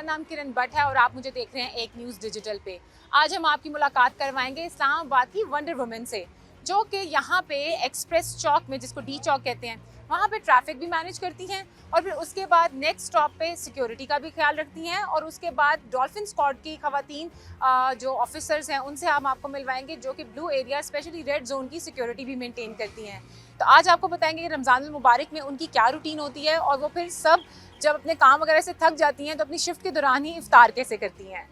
मेरा नाम किरण भट्ट है और आप मुझे देख रहे हैं एक न्यूज़ डिजिटल पे। आज हम आपकी मुलाकात करवाएंगे इस्लामाबाद की वंडर वुमेन से, जो कि यहाँ पे एक्सप्रेस चौक में, जिसको डी चौक कहते हैं, वहाँ पे ट्रैफिक भी मैनेज करती हैं और फिर उसके बाद नेक्स्ट स्टॉप पे सिक्योरिटी का भी ख्याल रखती हैं और उसके बाद डॉल्फिन स्क्वाड की खवातीन जो ऑफिसर्स हैं उनसे हम आपको मिलवाएंगे, जो कि blue area specially red zone की सिक्योरिटी भी मेंटेन करती हैं। तो आज आपको बताएंगे कि रमज़ान मुबारक में उनकी क्या रूटीन होती है और वो फिर सब जब अपने काम वगैरह से थक जाती हैं तो अपनी शिफ्ट के दौरान ही इफ्तार कैसे करती हैं।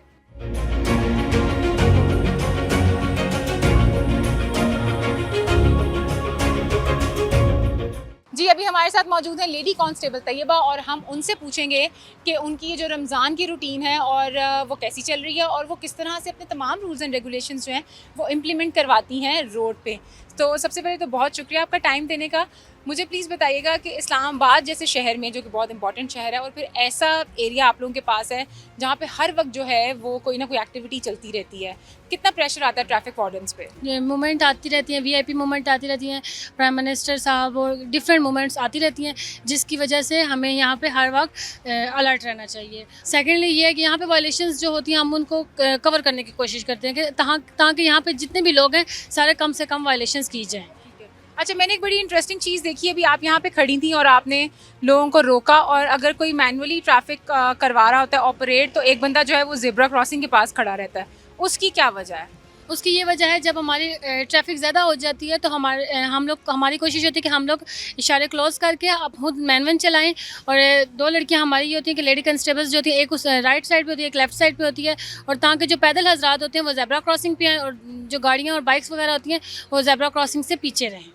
जी, अभी हमारे साथ मौजूद हैं लेडी कांस्टेबल तैयबा और हम उनसे पूछेंगे कि उनकी जो रमज़ान की रूटीन है और वो कैसी चल रही है और वो किस तरह से अपने तमाम रूल्स एंड रेगुलेशंस जो हैं वो इम्प्लीमेंट करवाती हैं रोड पे। तो सबसे पहले तो बहुत शुक्रिया आपका टाइम देने का। मुझे प्लीज़ बताइएगा कि इस्लामाबाद जैसे शहर में, जो कि बहुत इंपॉर्टेंट शहर है, और फिर ऐसा एरिया आप लोगों के पास है जहाँ पे हर वक्त जो है वो कोई ना कोई एक्टिविटी चलती रहती है, कितना प्रेशर आता है ट्रैफिक वार्डन्स पे? ये मूवमेंट आती रहती हैं, वीआईपी मूवमेंट आती रहती हैं, प्राइम मिनिस्टर साहब और डिफरेंट मूवमेंट्स आती रहती हैं, जिसकी वजह से हमें यहाँ पे हर वक्त अलर्ट रहना चाहिए। सेकेंडली ये है कि यहाँ पे वायलेशंस जो होती हैं हम उनको कवर करने की कोशिश करते हैं कि ताकि यहाँ पे जितने भी लोग हैं सारे कम से कम वायलेशंस की जाएँ। अच्छा, मैंने एक बड़ी इंटरेस्टिंग चीज़ देखी है, अभी आप यहाँ पे खड़ी थी और आपने लोगों को रोका, और अगर कोई मैनुअली ट्रैफिक करवा रहा होता है ऑपरेट, तो एक बंदा जो है वो ज़ेब्रा क्रॉसिंग के पास खड़ा रहता है, उसकी क्या वजह है? उसकी ये वजह है, जब हमारी ट्रैफिक ज़्यादा हो जाती है तो हमारी कोशिश होती है कि हम लोग इशारे क्लोज करके अब खुद मैनवन चलाएं। और दो लड़कियां हमारी ये होती हैं कि लेडी कंस्टेबल्स जो होती है, एक उस राइट साइड पे होती है, एक लेफ्ट साइड पे होती है, और ताकि जो पैदल हजरात होते हैं वो ज़ेब्रा क्रॉसिंग पे आएँ और जो गाड़ियाँ और बाइक्स वगैरह होती हैं वो ज़ेब्रा क्रॉसिंग से पीछे रहें।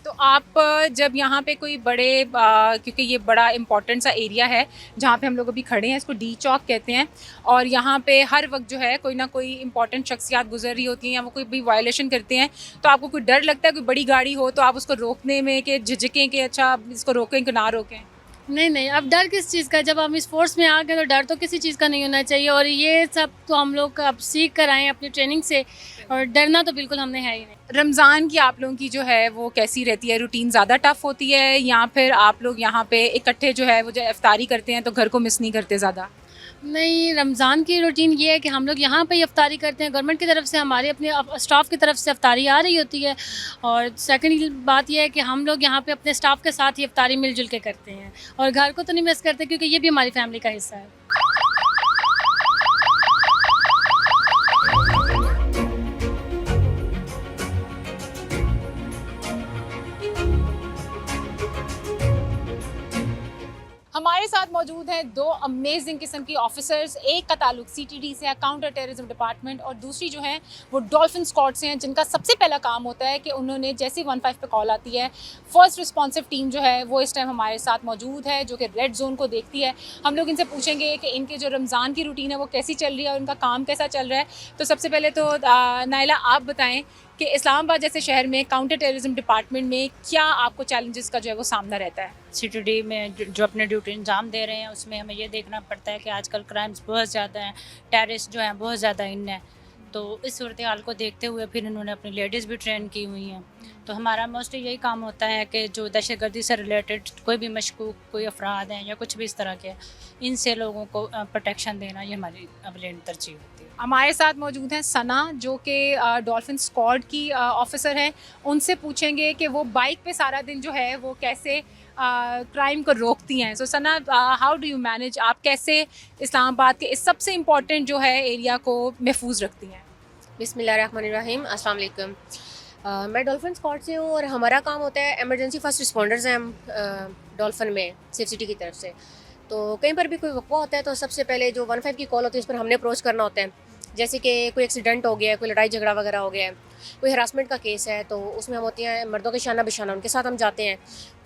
तो आप जब यहाँ पे कोई बड़े क्योंकि ये बड़ा इंपॉर्टेंट सा एरिया है जहाँ पे हम लोग अभी खड़े हैं, इसको डी चौक कहते हैं, और यहाँ पे हर वक्त जो है कोई ना कोई इंपॉर्टेंट शख्सियात गुजर रही होती हैं या वो कोई भी वायलेशन करते हैं, तो आपको कोई डर लगता है, कोई बड़ी गाड़ी हो तो आप उसको रोकने में कि झिझकें कि अच्छा इसको रोकें कि ना रोकें? नहीं, अब डर किस चीज़ का, जब हम इस फोर्स में आ गए तो डर तो किसी चीज़ का नहीं होना चाहिए। और ये सब तो हम लोग अब सीख कर आए अपनी ट्रेनिंग से, और डरना तो बिल्कुल हमने है ही नहीं। रमज़ान की आप लोगों की जो है वो कैसी रहती है? रूटीन ज़्यादा टफ होती है या फिर आप लोग यहाँ पे इकट्ठे जो है वो जो इफ्तारी करते हैं तो घर को मिस नहीं करते ज़्यादा? नहीं, रमज़ान की रूटीन ये है कि हम लोग यहाँ पे ही इफ्तारी करते हैं। गवर्नमेंट की तरफ से हमारे अपने स्टाफ की तरफ से इफ्तारी आ रही होती है, और सेकंड बात ये है कि हम लोग यहाँ पे अपने स्टाफ के साथ ही इफ्तारी मिलजुल के करते हैं, और घर को तो नहीं मिस करते क्योंकि ये भी हमारी फैमिली का हिस्सा है। हमारे साथ मौजूद हैं दो अमेजिंग किस्म की ऑफिसर्स। एक का ताल्लुक सीटीडी से है, काउंटर टेररिज्म डिपार्टमेंट, और दूसरी जो है वो डॉल्फिन स्क्वाड से हैं, जिनका सबसे पहला काम होता है कि उन्होंने जैसे ही 15 पे कॉल आती है, फर्स्ट रिस्पॉन्सिव टीम जो है वो इस टाइम हमारे साथ मौजूद है, जो कि रेड जोन को देखती है। हम लोग इनसे पूछेंगे कि इनके जो रमज़ान की रूटीन है वो कैसी चल रही है और इनका काम कैसा चल रहा है। तो सबसे पहले तो नाइला, आप बताएं कि इस्लामाबाद जैसे शहर में काउंटर टेररिज्म डिपार्टमेंट में क्या आपको चैलेंजेस का जो है वो सामना रहता है? सीटीडी में जो अपने ड्यूटी अंजाम दे रहे हैं उसमें हमें ये देखना पड़ता है कि आजकल क्राइम्स बहुत ज़्यादा हैं, टेररिस्ट जो हैं बहुत ज़्यादा इन हैं। तो इस सूरत हाल को देखते हुए फिर इन्होंने अपनी लेडीज़ भी ट्रेन की हुई हैं। तो हमारा मोस्टली यही काम होता है कि जो दहशतगर्दी से रिलेटेड कोई भी मशकूक कोई अफराद हैं या कुछ भी इस तरह के, इनसे लोगों को प्रोटेक्शन देना ये हमारी अवलेन तरजीह होती है। हमारे साथ मौजूद हैं सना, जो कि डॉल्फिन स्क्वाड की ऑफिसर हैं। उनसे पूछेंगे कि वो बाइक पे सारा दिन जो है वो कैसे क्राइम को रोकती हैं। सो सना, हाउ डू यू मैनेज, आप कैसे इस्लामाबाद के इस सबसे इम्पोर्टेंट जो है एरिया को महफूज रखती हैं? बिस्मिल्लाहिर्रहमानिर्रहीम, अस्सलाम वालेकुम। मैं डॉल्फिन स्क्वाड से हूँ और हमारा काम होता है एमरजेंसी फर्स्ट रिस्पॉन्डर्स हैं हम डॉल्फिन में सेफ सिटी की तरफ से। तो कहीं पर भी कोई वक़्वा होता है तो सबसे पहले जो 15 की कॉल होती है उस पर हमने अप्रोच करना होता है। जैसे कि कोई एक्सीडेंट हो गया है, कोई लड़ाई झगड़ा वगैरह हो गया है, कोई हरासमेंट का केस है, तो उसमें हम होती हैं मर्दों के शाना बिशाना, उनके साथ हम जाते हैं।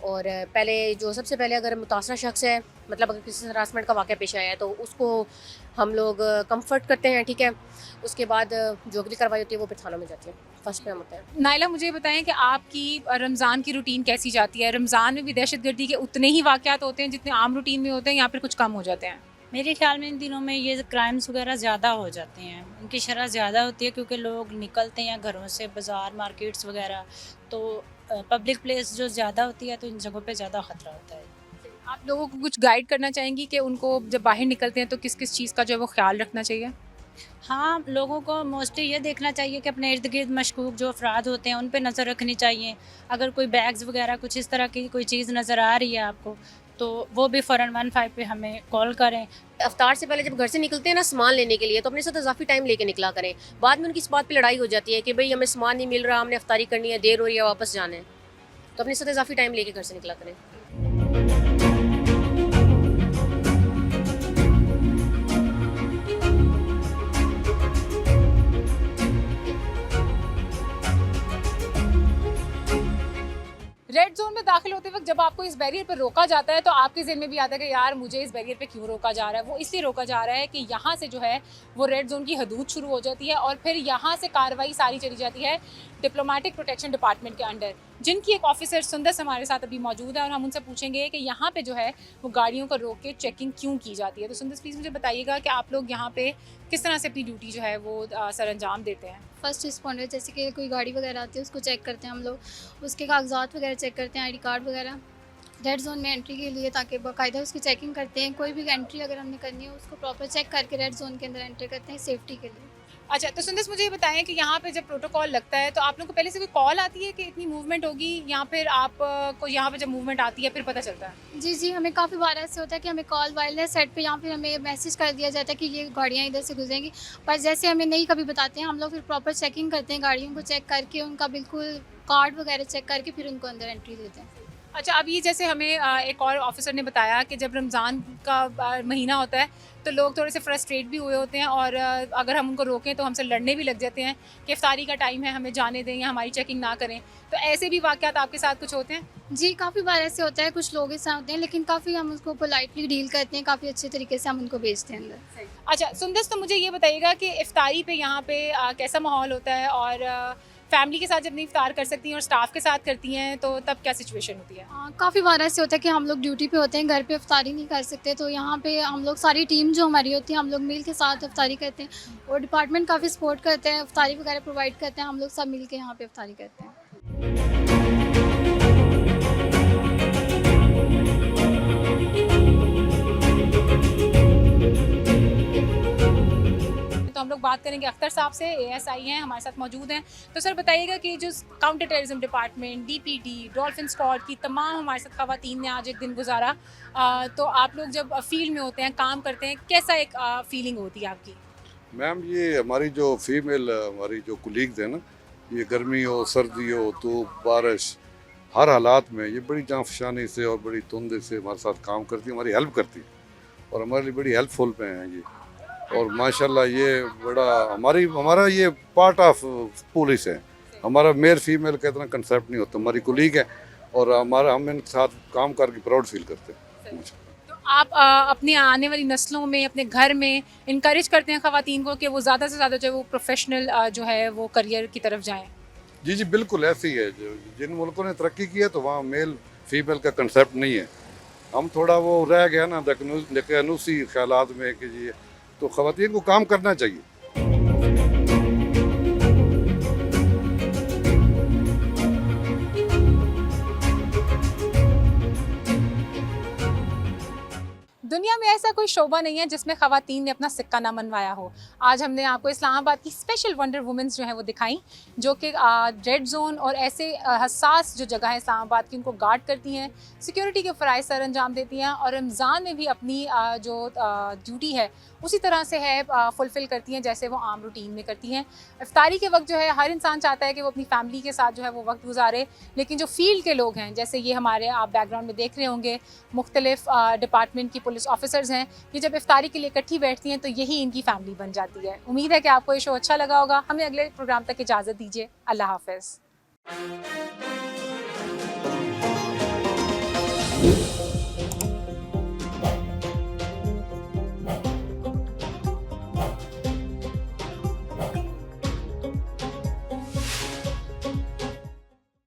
और पहले जो सबसे पहले अगर मुतासरा शख्स है, मतलब अगर किसी हरासमेंट का वाक़या पेश आया है तो उसको हम लोग कंफर्ट करते हैं, ठीक है। उसके बाद जो अगली कार्रवाई होती है वो फिर थानों में जाती है, फर्स्ट पे हम होते हैं। नाइला, मुझे बताएं कि आपकी रमज़ान की रूटीन कैसी जाती है? रमज़ान में भी दहशतगर्दी के उतने ही वाक़यात होते हैं जितने आम रूटीन में होते हैं या फिर कुछ कम हो जाते हैं? मेरे ख्याल में इन दिनों में ये क्राइम्स वगैरह ज़्यादा हो जाते हैं, इनकी शरह ज़्यादा होती है क्योंकि लोग निकलते हैं घरों से बाज़ार मार्केट्स वगैरह, तो पब्लिक प्लेस जो ज़्यादा होती है तो इन जगहों पे ज़्यादा ख़तरा होता है। आप लोगों को कुछ गाइड करना चाहेंगी कि उनको जब बाहर निकलते हैं तो किस किस चीज़ का जो है वो ख्याल रखना चाहिए? हाँ, लोगों को मोस्टली ये देखना चाहिए कि अपने इर्द-गिर्द मशकूक जो अफ़राद होते हैं उन पे नज़र रखनी चाहिए। अगर कोई बैग्स वगैरह कुछ इस तरह की कोई चीज़ नज़र आ रही है आपको, तो वो भी फ़ौरन 15 पे हमें कॉल करें। अफ्तार से पहले जब घर से निकलते हैं ना सामान लेने के लिए, तो अपने साथ इजाफी टाइम लेके निकला करें। बाद में उनकी इस बात पे लड़ाई हो जाती है कि भाई हमें सामान नहीं मिल रहा, हमने अफ्तारी करनी है, देर हो रही है, वापस जाना है। तो अपने साथ इजाफी टाइम लेके घर से निकला करें। रेड जोन में दाखिल होते वक्त जब आपको इस बैरियर पर रोका जाता है तो आपके ज़हन में भी आता है कि यार मुझे इस बैरियर पे क्यों रोका जा रहा है। वो इसलिए रोका जा रहा है कि यहाँ से जो है वो रेड जोन की हदूद शुरू हो जाती है और फिर यहाँ से कार्रवाई सारी चली जाती है डिप्लोमेटिक प्रोटेक्शन डिपार्टमेंट के अंडर, जिनकी एक ऑफिसर सुंदस हमारे साथ अभी मौजूद है और हम उनसे पूछेंगे कि यहाँ पे जो है वो गाड़ियों को रोक के चेकिंग क्यों की जाती है। तो सुंदस प्लीज़ मुझे बताइएगा कि आप लोग यहाँ पे किस तरह से अपनी ड्यूटी जो है वो सर अंजाम देते हैं? फर्स्ट रिस्पॉन्डर जैसे कि कोई गाड़ी वगैरह आती है उसको चेक करते हैं हम लोग, उसके कागजात वगैरह चेक करते हैं, आईडी कार्ड वगैरह रेड जोन में एंट्री के लिए, ताकि बाकायदा उसकी चेकिंग करते हैं। कोई भी एंट्री अगर हमने करनी है उसको प्रॉपर चेक करके रेड जोन के अंदर एंट्री करते हैं सेफ्टी के लिए। अच्छा, तो सुंदस मुझे ये बताएं कि यहाँ पे जब प्रोटोकॉल लगता है तो आप लोगों को पहले से कोई कॉल आती है कि इतनी मूवमेंट होगी, या फिर आप को यहाँ पे जब मूवमेंट आती है फिर पता चलता है? जी, हमें काफ़ी बार ऐसे होता है कि हमें कॉल वायरलेस सेट पे या फिर हमें मैसेज कर दिया जाता है कि ये गाड़ियाँ इधर से गुजरेंगी, पर जैसे हमें नहीं कभी बताते हैं, हम लोग फिर प्रॉपर चेकिंग करते हैं, गाड़ियों को चेक करके उनका बिल्कुल कार्ड वगैरह चेक करके फिर उनको अंदर एंट्री देते हैं। अच्छा, अब ये जैसे हमें एक और ऑफिसर ने बताया कि जब रमज़ान का महीना होता है तो लोग थोड़े से फ्रस्ट्रेट भी हुए होते हैं और अगर हम उनको रोकें तो हमसे लड़ने भी लग जाते हैं कि इफ्तारी का टाइम है, हमें जाने दें या हमारी चेकिंग ना करें। तो ऐसे भी वाक़यात आपके साथ कुछ होते हैं? जी, काफ़ी बार ऐसे होता है, कुछ लोग ऐसे होते हैं, लेकिन काफ़ी हम उसको पोलाइटली डील करते हैं, काफ़ी अच्छे तरीके से हम उनको भेजते हैं अंदर। अच्छा सुंदस, तो मुझे ये बताइएगा कि इफ्तारी पे यहाँ पे कैसा माहौल होता है और फैमिली के साथ जब नहीं इफ्तार कर सकती हैं और स्टाफ के साथ करती हैं तो तब क्या सिचुएशन होती है? काफ़ी बार ऐसे होता है कि हम लोग ड्यूटी पे होते हैं, घर पे इफ्तारी नहीं कर सकते, तो यहाँ पे हम लोग सारी टीम जो हमारी होती है हम लोग मिल के साथ इफ्तारी करते हैं और डिपार्टमेंट काफ़ी सपोर्ट करते हैं, इफ्तारी वगैरह प्रोवाइड करते हैं, हम लोग सब मिल के यहाँ पे इफ्तारी करते हैं। तो हम लोग बात करेंगे अख्तर साहब से, ASI हैं, हमारे साथ मौजूद हैं। तो सर बताइएगा कि जो counter terrorism department, DPD, dolphin squad की तमाम हमारे साथ ख़वातीन ने आज एक दिन गुजारा, तो आप लोग जब फील्ड में होते हैं, काम करते हैं, कैसा एक फीलिंग होती है आपकी? मैम, ये हमारी जो फीमेल हमारी जो कुलीग्स हैं ना, ये गर्मी हो, सर्दी हो, धूप, बारिश, हर हालात में ये बड़ी जांफशानी से और बड़ी तुंदे से हमारे साथ काम करती है, हमारी हेल्प करती है और हमारे लिए बड़ी हेल्पफुल पे हैं ये। और माशाल्लाह ये बड़ा हमारा ये पार्ट ऑफ पुलिस है। हमारा मेल फीमेल का इतना कंसेप्ट नहीं होता, हमारी कुलीग है और हम इनके साथ काम करके प्राउड फील करते हैं। तो आप अपने आने वाली नस्लों में, अपने घर में इनकरेज करते हैं ख़वातीन को कि वो ज़्यादा से ज़्यादा जो है वो प्रोफेशनल जो है वो करियर की तरफ जाएँ? जी बिल्कुल ऐसी है। जिन मुल्कों ने तरक्की की है तो वहाँ मेल फीमेल का कंसेप्ट नहीं है। हम थोड़ा वो रह गया ना दकनूसी ख्यालात में कि जी, तो ख़वातीन को काम करना चाहिए। दुनिया में ऐसा कोई शोबा नहीं है जिसमें ख़वातीन ने अपना सिक्का ना मनवाया हो। आज हमने आपको इस्लामाबाद की स्पेशल वंडर वुमेंस जो है वो दिखाई, जो कि रेड जोन और ऐसे हसास जो जगह है इस्लामाबाद की उनको गार्ड करती हैं, सिक्योरिटी के फ़राइज़ सर अंजाम देती हैं और रमज़ान में भी अपनी जो ड्यूटी है उसी तरह से है फुलफ़िल करती हैं जैसे वो आम रूटीन में करती हैं। इफ्तारी के वक्त जो है हर इंसान चाहता है कि वो अपनी फैमिली के साथ जो है वो वक्त गुजारे, लेकिन जो फील्ड के लोग हैं, जैसे ये हमारे आप बैकग्राउंड में देख रहे होंगे मुख्तलिफ डिपार्टमेंट की पुलिस ऑफिसर्स हैं, ये जब इफ्तारी के लिए इकट्ठी बैठती हैं तो यही इनकी फैमिली बन जाती है। उम्मीद है कि आपको ये शो अच्छा लगा होगा। हमें अगले प्रोग्राम तक इजाज़त दीजिए। अल्लाह हाफ़िज़।